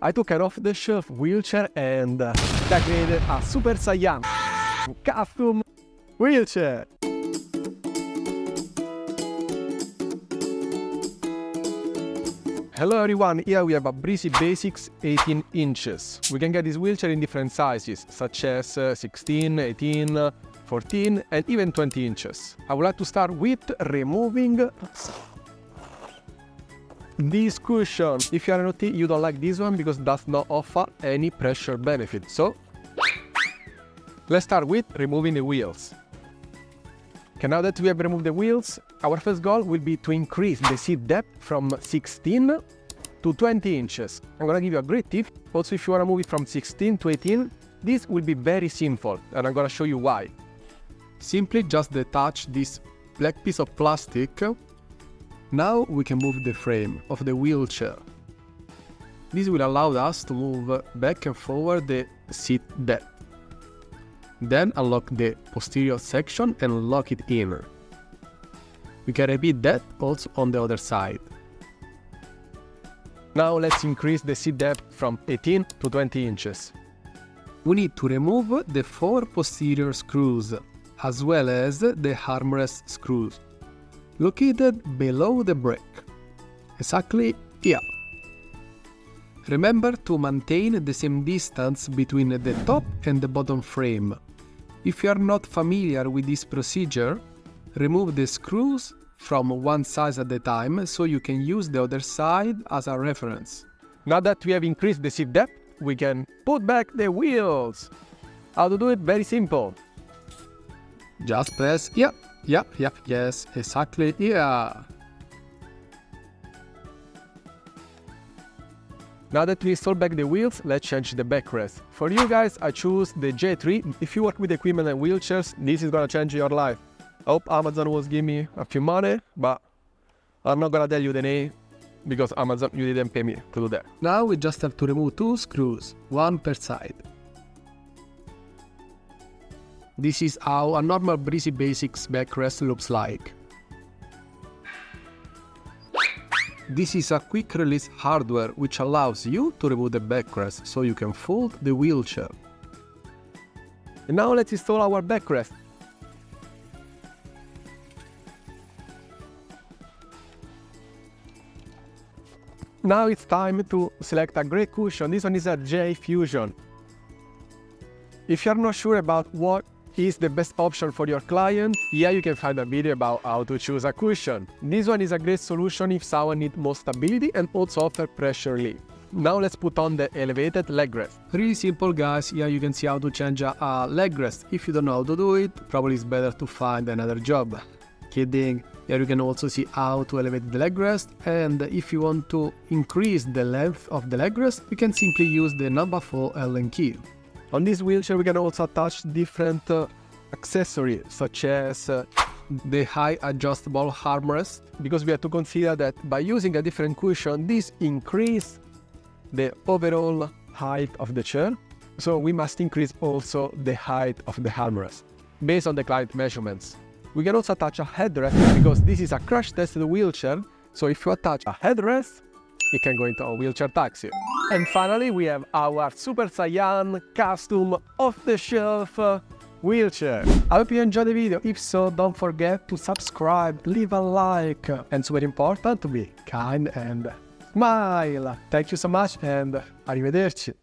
I took an off-the-shelf wheelchair and I created a Super Saiyan custom wheelchair. Hello everyone, here we have a Breezy Basix 18 inches. We can get this wheelchair in different sizes, such as 16, 18, 14 and even 20 inches. I would like to start with removing this cushion. If you are naughty, you don't like this one because it does not offer any pressure benefit. So, let's start with removing the wheels. Okay, now that we have removed the wheels, our first goal will be to increase the seat depth from 16 to 20 inches. I'm gonna give you a great tip. Also, if you wanna move it from 16 to 18, this will be very simple, and I'm gonna show you why. Simply just detach this black piece of plastic. Now we can move the frame of the wheelchair. This will allow us to move back and forward the seat depth. Then unlock the posterior section and lock it in. We can repeat that also on the other side. Now let's increase the seat depth from 18 to 20 inches. We need to remove the 4 posterior screws, as well as the armrest screws, located below the brake, exactly here. Remember to maintain the same distance between the top and the bottom frame. If you are not familiar with this procedure, remove the screws from one side at a time so you can use the other side as a reference. Now that we have increased the seat depth, we can put back the wheels. How to do it? Very simple. Just press yes, exactly here. Now that we install back the wheels, let's change the backrest. For you guys, I choose the J3. If you work with equipment and wheelchairs, this is gonna change your life. I hope Amazon was giving me a few money, but I'm not gonna tell you the name because Amazon, you didn't pay me to do that. Now we just have to remove 2 screws, 1 per side. This is how a normal Breezy Basix backrest looks like. This is a quick release hardware which allows you to remove the backrest so you can fold the wheelchair. And now let's install our backrest. Now it's time to select a great cushion. This one is a J Fusion. If you're not sure about what is the best option for your client, here you can find a video about how to choose a cushion. This one is a great solution if someone needs more stability and also offer pressure relief. Now let's put on the elevated leg rest. Really simple guys, here you can see how to change a leg rest. If you don't know how to do it, probably it's better to find another job. Kidding. Here you can also see how to elevate the leg rest, and if you want to increase the length of the leg rest, you can simply use the number 4 Allen key. On this wheelchair we can also attach different accessories such as the high adjustable armrest, because we have to consider that by using a different cushion this increases the overall height of the chair, so we must increase also the height of the armrest based on the client measurements. We can also attach a headrest because this is a crash tested wheelchair, so if you attach a headrest it can go into a wheelchair taxi. And finally we have our Super Saiyan custom off-the-shelf wheelchair. I hope you enjoyed the video. If so, don't forget to subscribe, leave a like, and super important to be kind and smile. Thank you so much and arrivederci.